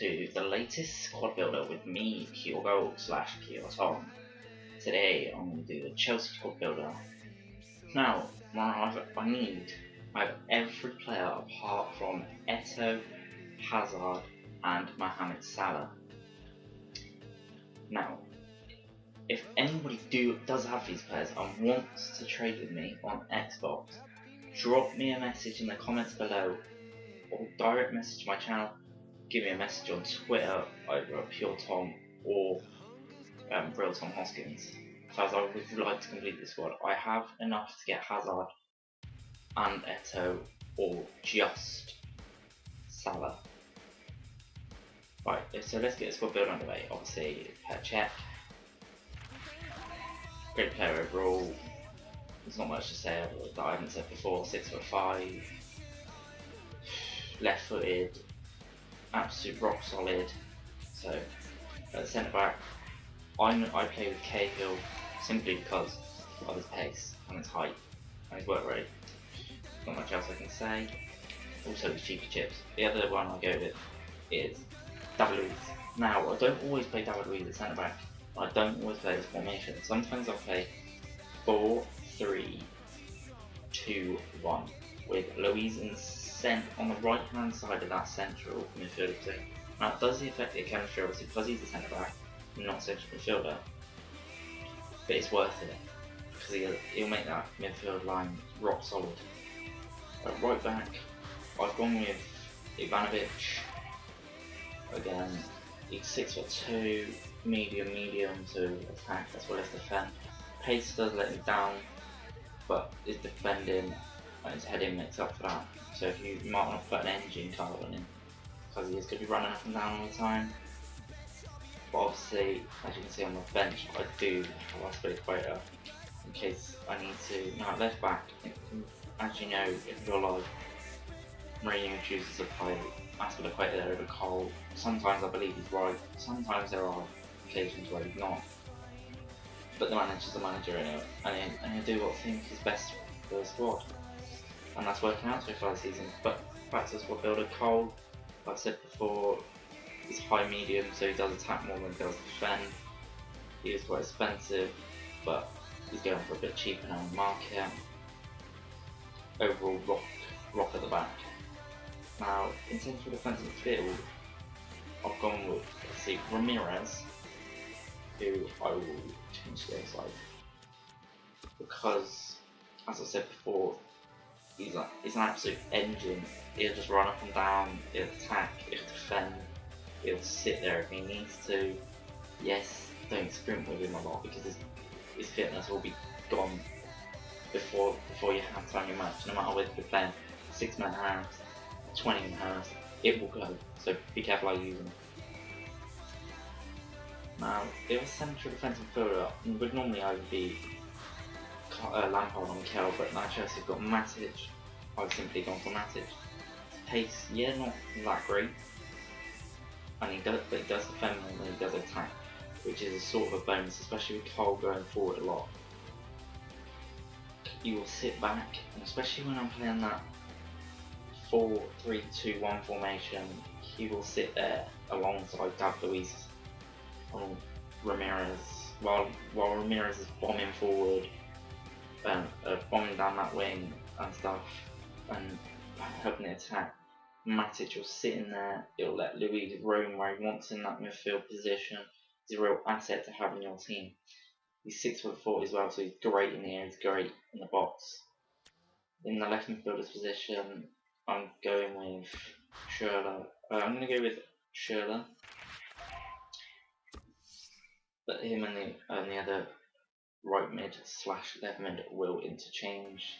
to the latest squad builder with me, ETO'O/Tom. Today I'm going to do the Chelsea squad builder. Now, I have every player apart from ETO'O, HAZARD and Mohamed Salah. Now, if anybody does have these players and wants to trade with me on Xbox, drop me a message in the comments below or direct message my channel. Give me a message on Twitter, either Pure Tom or Real Tom Hoskins, because I would like to complete this squad. I have enough to get Hazard and ETO'O or just Salah. Right, so let's get the squad build underway. Obviously, check. Great player overall. There's not much to say that I haven't said before. 6'5", left-footed, absolute rock solid. So at the centre back, I play with Cahill simply because of his pace and his height and his work rate. Not much else I can say. Also his cheeky chips. The other one I go with is David Luiz. Now I don't always play David Luiz at centre back. I don't always play this formation. Sometimes I'll play 4-3-2-1 with Luiz on the right hand side of that central midfielder position. Now it does affect the chemistry obviously because he's a centre back and not central midfielder, but it's worth it because he'll make that midfield line rock solid. At right back, I've gone with Ivanovic. Again, he's 6'2", medium to attack as well as defend. Pace does let him down, but his defending and his heading makes up for that. So if you might want to put an engine car on him, because he is going to be running up and down all the time. But obviously, as you can see on the bench, I do have Aspilicueta in case I need to. Now at left back, as you know, in real life, Mourinho chooses to play Aspilicueta there over Cole. Sometimes I believe he's right, sometimes there are occasions where he's not. But the manager's the manager and he'll do what he thinks is best for the squad. And that's working out so far this season. But back to the squad builder, Cole, like I said before, he's high medium, so he does attack more than he does defend. He is quite expensive, but he's going for a bit cheaper now in the market. Overall, rock at the back. Now, in central defensive midfield, I've gone with, let's see, Ramirez, who I will change to the other side. Because, as I said before, he's an absolute engine. He'll just run up and down, he'll attack, he'll defend, he'll sit there if he needs to. Yes, don't sprint with him a lot because his fitness will be gone before you have time your match. No matter whether you're playing 6-man halves, 20-man halves, it will go. So be careful how you use him. Now, the other central defensive midfielder would normally either be Lampard on Kel, but now Chelsea have got Matic. I've simply gone for Matic. Pace, yeah, not that great, but he does defend more than he does attack, which is a sort of a bonus, especially with Cole going forward a lot. He will sit back, and especially when I'm playing that 4-3-2-1 formation, he will sit there alongside David Luiz on Ramirez, while Ramirez is bombing forward, bombing down that wing and stuff, and helping the attack. Matic will sit in there, it'll let Luiz roam where he wants in that midfield position. He's a real asset to have in your team. He's 6'4" as well, so he's great in the air, he's great in the box. In the left midfielder's position, I'm going with Schürrle. I'm going to go with Schürrle, but him and the other right mid / left mid will interchange.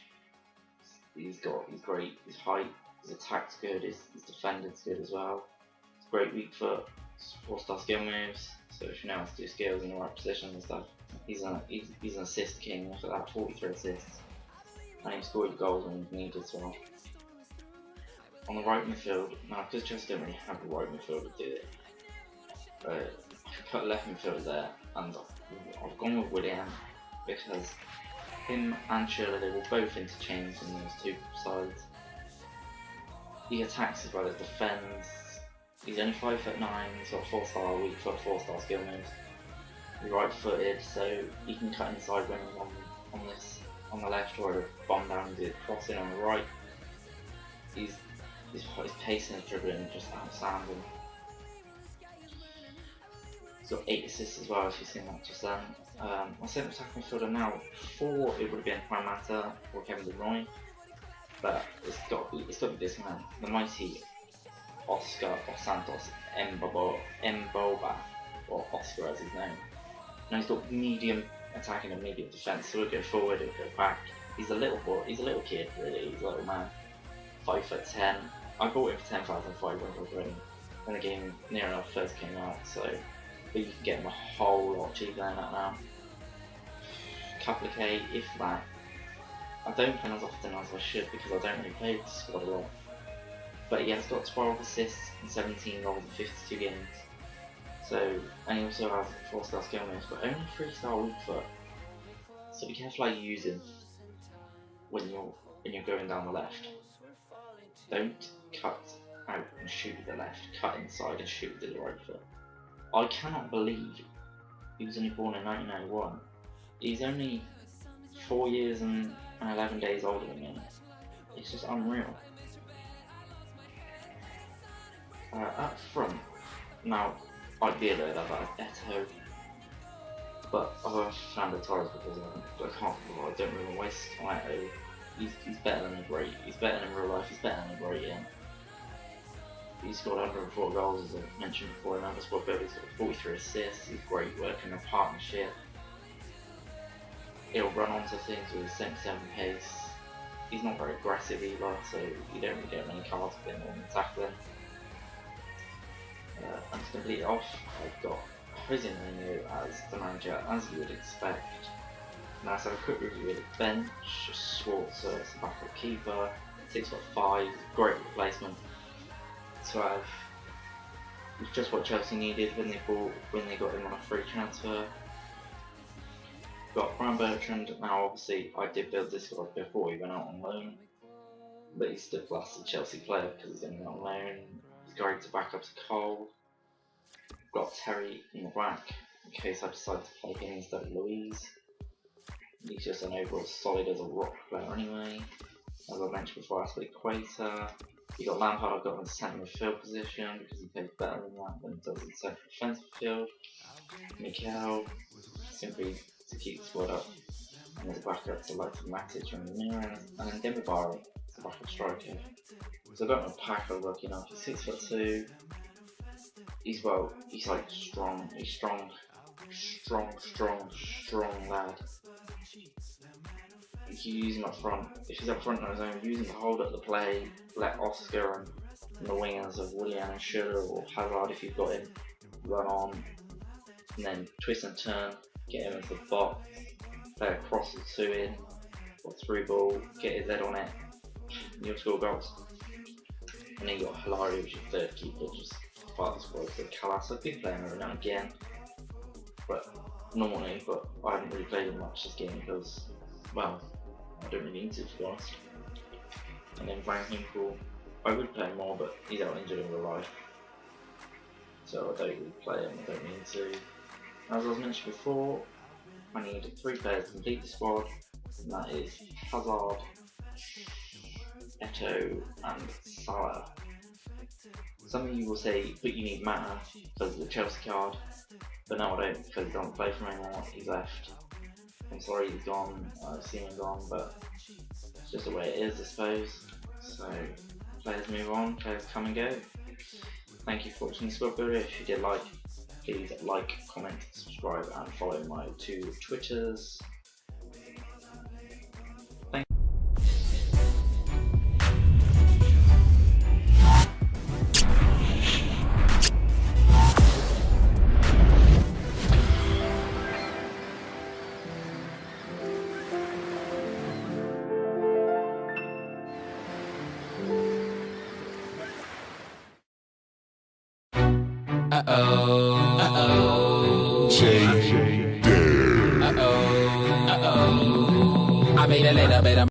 He's great, his height, his attack's good, his defending's good as well. He's great weak foot, 4-star skill moves, so if you know how to do skills in the right position and stuff. He's an assist king, look at that, 43 assists. And he scored goals when he needed as well. On the right midfield, now because Chelsea don't really have a right midfielder, do it. I could put a left midfielder there, and I've gone with William because him and Schürrle, they will both interchange in those two sides. He attacks as well as defends. He's only 5'9", he's got 4-star weak foot, 4-star skill moves. He's right-footed, so he can cut inside when he's on the left, or a bomb down the crossing on the right. His pace and his dribbling just outstanding. He's got 8 assists as well, if you've seen that just then. My centre attacking midfielder now, before it would have been Prime Matter or Kevin De Bruyne, but it's got to be this man, the mighty Oscar or Santos Mboba, or Oscar as his name. Now he's got medium attacking and medium defence, so he'll go forward, he'll go back. He's a little boy, he's a little kid really, he's a little man, 5'10". I bought him for 10,500 when the game near enough first came out, so but you can get him a whole lot cheaper than that now. Couple of K, if that. I don't play as often as I should because I don't really play the squad a lot. But he has got 12 assists and 17 goals in 52 games. So, and he also has 4-star skill moves, but only 3-star weak foot. So be careful how you use him when you're going down the left. Don't cut out and shoot with the left, cut inside and shoot with the right foot. I cannot believe he was only born in 1991. He's only 4 years and 11 days older than me. It's just unreal. Up front, now ideally I'd have ETO'O, but I've found a Torres because I don't really waste time. He's better than a great. He's better in real life. He's better than a great in. He's got 104 goals, as I mentioned before, another squad builder. He's got 43 assists. He's great working in a partnership. He'll run onto things with his 77 pace. He's not very aggressive either, so you don't really get many cards with him on tackling. And to complete it off, I've got Jose Mourinho as the manager, as you would expect. Now let's have a quick review of the bench. Schwartz as the backup keeper, 6'5", great replacement. To have, it's just what Chelsea needed when they got him on a free transfer. Got Brian Bertrand. Now obviously I did build this squad before he went out on loan, but he's still classed as a Chelsea player because he's only on loan. He's going to back up to Cole. Got Terry in the back in case I decide to play him instead of Louise. He's just an overall solid as a rock player anyway. As I mentioned before, I split Equator. You got Lampard, I've got him in the centre midfield position because he plays better than that than he does in centre defensive field. Mikel, simply to keep the squad up. And as a backup to like Matic and Mira, and then Dembabari as a backup striker. So I've got my pack of lucky enough. He's 6'2". He's like strong. He's strong lad. You use him up front. If he's up front on his own, use him to hold up the play. Let Oscar and the wingers of Willian and Schürrle or Hazard, if you've got him, run on, and then twist and turn, get him into the box, play a cross or two in, or through ball, get his head on it, you'll score goals. And then you got Hilari, which is third keeper, just part of the squad. So Callas, I've been playing every now and again, but normally, but I haven't really played him much this game because, well, I don't really need to be honest. And then Van Hinkle, I would play him more, but he's out injured in real life, so I don't really play him, I don't need to. As I was mentioned before, I need 3 players to complete the squad, and that is Hazard, ETO'O and Salah. Some of you will say, but you need Mata because of the Chelsea card, but no I don't, because he doesn't play for me anymore, he's left. I'm sorry he's gone, I've seen him gone, but it's just the way it is I suppose. So players move on, players come and go. Thank you for watching the squad builder. If you did like, please like, comment, subscribe and follow my 2 Twitters. I made a little bit of